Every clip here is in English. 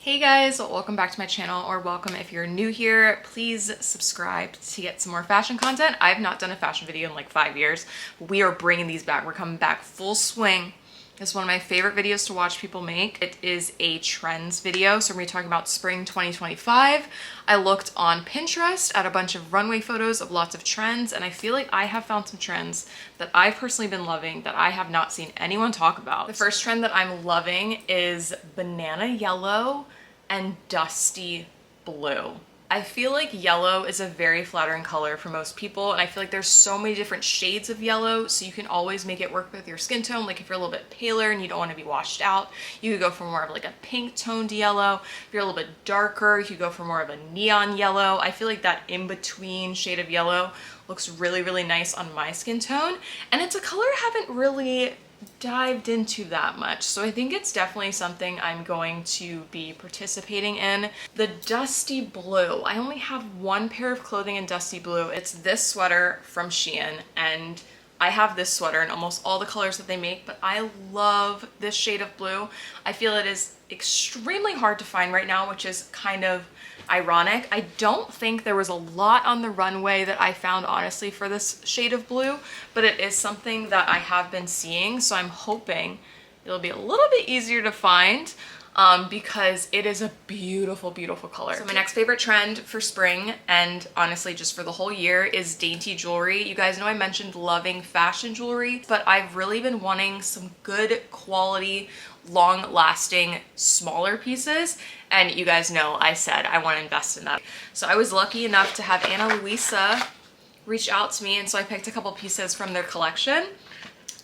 Hey guys, welcome back to my channel, or welcome if you're new here. Please subscribe to get some more fashion content. I've not done a fashion video in like 5 years. We are bringing these back. We're coming back full swing. It's one of my favorite videos to watch people make. It is a trends video, so we're gonna be talking about spring 2025. I looked on Pinterest at a bunch of runway photos of lots of trends, and I feel like I have found some trends that I've personally been loving that I have not seen anyone talk about. The first trend that I'm loving is banana yellow and dusty blue. I feel like yellow is a very flattering color for most people, and I feel like there's so many different shades of yellow, so you can always make it work with your skin tone. Like if you're a little bit paler and you don't want to be washed out, you could go for more of like a pink toned yellow. If you're a little bit darker, you could go for more of a neon yellow. I feel like that in-between shade of yellow looks really, really nice on my skin tone, and it's a color I haven't really dived into that much, so I think it's definitely something I'm going to be participating in. The dusty blue, I only have one pair of clothing in dusty blue. It's this sweater from Shein, and I have this sweater in almost all the colors that they make, but I love this shade of blue. I feel it is extremely hard to find right now, which is kind of ironic. I don't think there was a lot on the runway that I found, honestly, for this shade of blue, but it is something that I have been seeing, so I'm hoping it'll be a little bit easier to find because it is a beautiful, beautiful color. So my next favorite trend for spring, and honestly just for the whole year, is dainty jewelry. You guys know I mentioned loving fashion jewelry, but I've really been wanting some good quality, long-lasting, smaller pieces, and you guys know I said I want to invest in that. So I was lucky enough to have Ana Luisa reach out to me, and so I picked a couple pieces from their collection.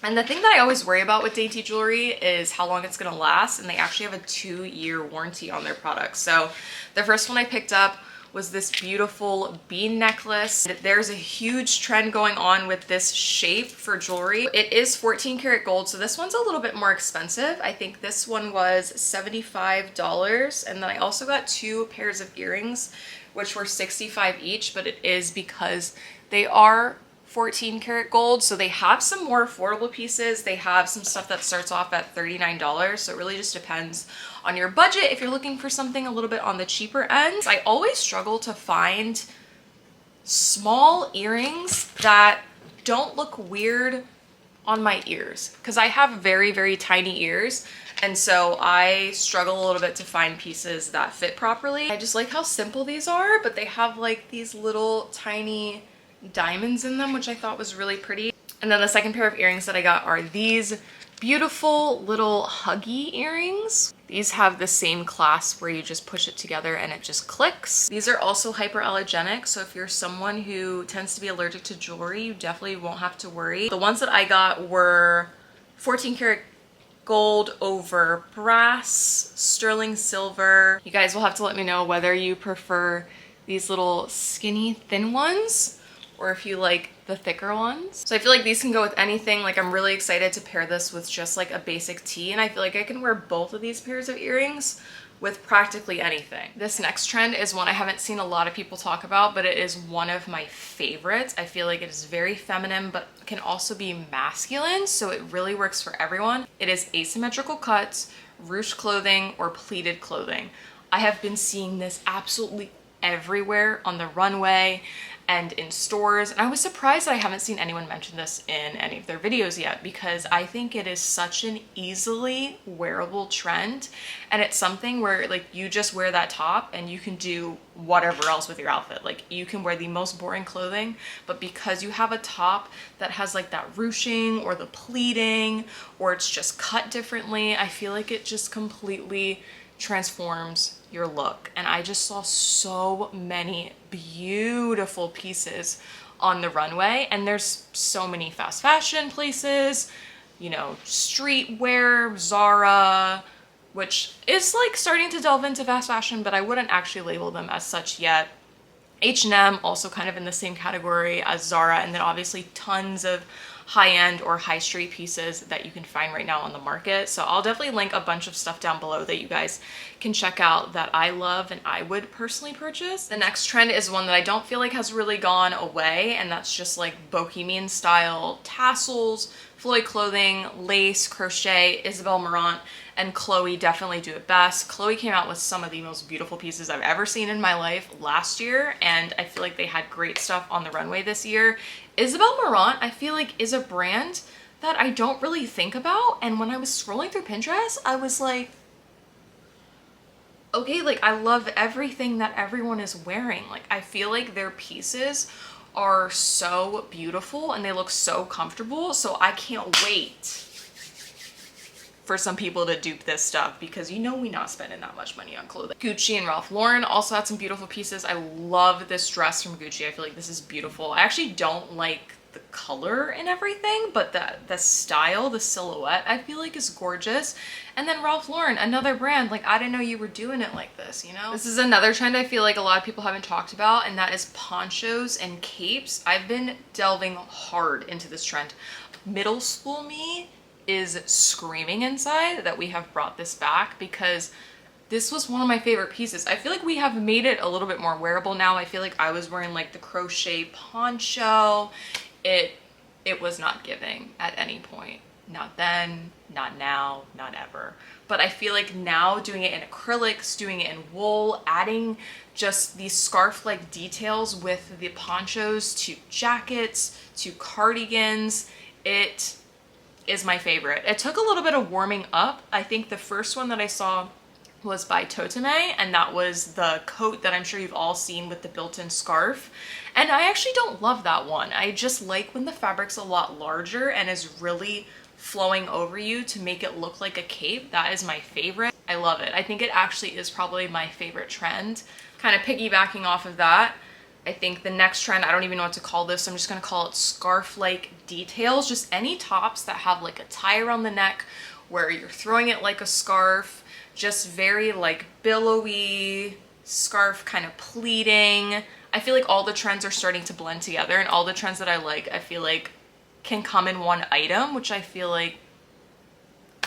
And the thing that I always worry about with dainty jewelry is how long it's gonna last, and they actually have a 2-year warranty on their products. So the first one I picked up was this beautiful bean necklace. There's a huge trend going on with this shape for jewelry. It is 14 karat gold, so this one's a little bit more expensive. I think this one was $75, and then I also got 2 pairs of earrings, which were $65 each, but it is because they are 14 karat gold, so they have some more affordable pieces. They have some stuff that starts off at $39, so it really just depends on your budget if you're looking for something a little bit on the cheaper end. I always struggle to find small earrings that don't look weird on my ears, because I have very, very tiny ears, and so I struggle a little bit to find pieces that fit properly. I just like how simple these are, but they have like these little tiny diamonds in them, which I thought was really pretty. And then the second pair of earrings that I got are these beautiful little huggy earrings. These have the same clasp where you just push it together and it just clicks. These are also hyperallergenic, so if you're someone who tends to be allergic to jewelry, you definitely won't have to worry. The ones that I got were 14 karat gold over brass, sterling silver. You guys will have to let me know whether you prefer these little skinny thin ones or if you like the thicker ones. So I feel like these can go with anything. Like I'm really excited to pair this with just like a basic tee, and I feel like I can wear both of these pairs of earrings with practically anything. This next trend is one I haven't seen a lot of people talk about, but it is one of my favorites. I feel like it is very feminine, but can also be masculine, so it really works for everyone. It is asymmetrical cuts, ruched clothing, or pleated clothing. I have been seeing this absolutely everywhere on the runway and in stores, and I was surprised that I haven't seen anyone mention this in any of their videos yet, because I think it is such an easily wearable trend, and it's something where like you just wear that top and you can do whatever else with your outfit. Like you can wear the most boring clothing, but because you have a top that has like that ruching or the pleating, or it's just cut differently, I feel like it just completely transforms your look. And I just saw so many beautiful pieces on the runway, and there's so many fast fashion places, you know, streetwear, Zara, which is like starting to delve into fast fashion, but I wouldn't actually label them as such yet. H&M also kind of in the same category as Zara, and then obviously tons of high-end or high street pieces that you can find right now on the market. So I'll definitely link a bunch of stuff down below that you guys can check out that I love and I would personally purchase. The next trend is one that I don't feel like has really gone away, and that's just like bohemian style tassels, Floyd clothing, lace, crochet, Isabel Marant, and Chloe definitely do it best. Chloe came out with some of the most beautiful pieces I've ever seen in my life last year, and I feel like they had great stuff on the runway this year. Isabel Marant, I feel like, is a brand that I don't really think about, and when I was scrolling through Pinterest, I was like, okay, like I love everything that everyone is wearing. Like I feel like their pieces are so beautiful and they look so comfortable, so I can't wait for some people to dupe this stuff, because you know we not spending that much money on clothing. Gucci and Ralph Lauren also had some beautiful pieces. I love this dress from Gucci. I feel like this is beautiful. I actually don't like the color and everything, but the style, the silhouette, I feel like is gorgeous. And then Ralph Lauren, another brand, like I didn't know you were doing it like this, you know? This is another trend I feel like a lot of people haven't talked about, and that is ponchos and capes. I've been delving hard into this trend. Middle school me is screaming inside that we have brought this back, because this was one of my favorite pieces. I feel like we have made it a little bit more wearable now. I feel like I was wearing like the crochet poncho. It was not giving at any point. Not then, not now, not ever. But I feel like now doing it in acrylics, doing it in wool, adding just these scarf-like details with the ponchos to jackets to cardigans, it is my favorite. It took a little bit of warming up. I think the first one that I saw was by Toteme, and that was the coat that I'm sure you've all seen with the built-in scarf. And I actually don't love that one. I just like when the fabric's a lot larger and is really flowing over you to make it look like a cape. That is my favorite. I love it. I think it actually is probably my favorite trend. Kind of piggybacking off of that, I think the next trend, I don't even know what to call this, I'm just gonna call it scarf-like details. Just any tops that have like a tie around the neck where you're throwing it like a scarf, just very like billowy scarf kind of pleating. I feel like all the trends are starting to blend together, and all the trends that I like, I feel like can come in one item, which I feel like,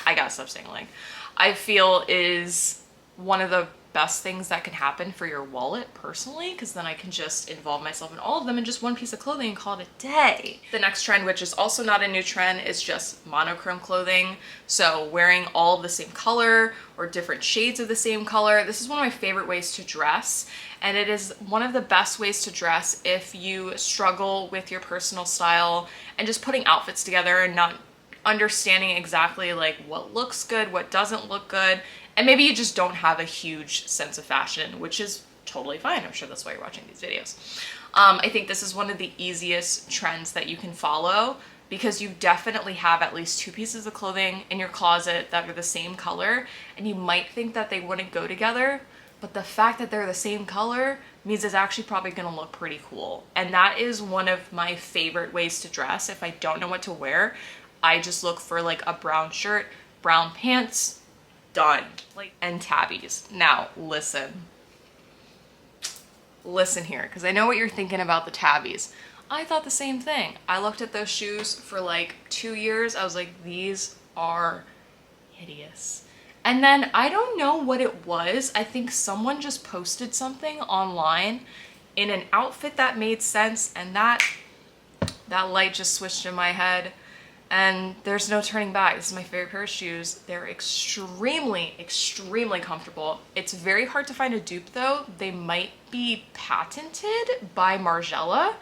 I gotta stop saying like, I feel is one of the best things that can happen for your wallet personally, because then I can just involve myself in all of them in just one piece of clothing and call it a day. The next trend, which is also not a new trend, is just monochrome clothing. So wearing all of the same color or different shades of the same color. This is one of my favorite ways to dress, and it is one of the best ways to dress if you struggle with your personal style and just putting outfits together and not understanding exactly like what looks good, what doesn't look good. And maybe you just don't have a huge sense of fashion, which is totally fine. I'm sure that's why you're watching these videos. I think this is one of the easiest trends that you can follow, because you definitely have at least two pieces of clothing in your closet that are the same color, and you might think that they wouldn't go together, but the fact that they're the same color means it's actually probably gonna look pretty cool. And that is one of my favorite ways to dress. If I don't know what to wear, I just look for like a brown shirt, brown pants, done. Like, and tabis. Now listen here, because I know what you're thinking about the tabis. I thought the same thing. I looked at those shoes for like 2 years. I was like, these are hideous. And then I don't know what it was. I think someone just posted something online in an outfit that made sense, and that light just switched in my head. And there's no turning back. This is my favorite pair of shoes. They're extremely, extremely comfortable. It's very hard to find a dupe though. They might be patented by Margiela.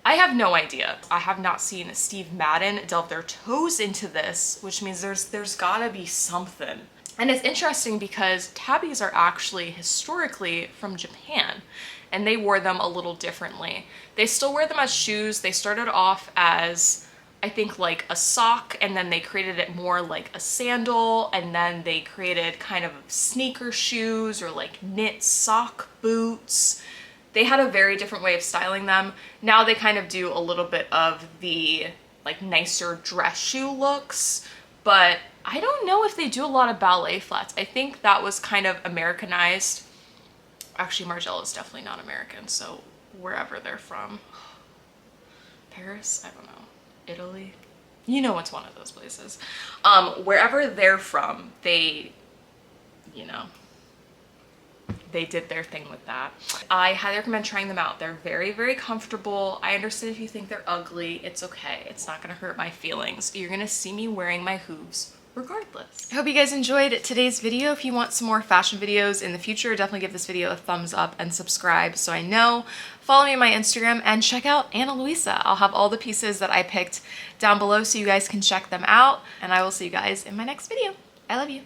I have no idea. I have not seen Steve Madden delve their toes into this, which means there's gotta be something. And it's interesting because tabis are actually historically from Japan, and they wore them a little differently. They still wear them as shoes. They started off as, I think, like a sock, and then they created it more like a sandal, and then they created kind of sneaker shoes or like knit sock boots. They had a very different way of styling them. Now they kind of do a little bit of the like nicer dress shoe looks, but I don't know if they do a lot of ballet flats. I think that was kind of Americanized. Actually, Margiela is definitely not American, so wherever they're from. Paris? I don't know. Italy? You know, it's one of those places. Wherever they're from, they, you know, they did their thing with that. I highly recommend trying them out. They're very, very comfortable. I understand if you think they're ugly, it's okay. It's not gonna hurt my feelings. You're gonna see me wearing my hooves regardless. I hope you guys enjoyed today's video. If you want some more fashion videos in the future, definitely give this video a thumbs up and subscribe so I know. Follow me on my Instagram and check out Ana Luisa. I'll have all the pieces that I picked down below so you guys can check them out, and I will see you guys in my next video. I love you.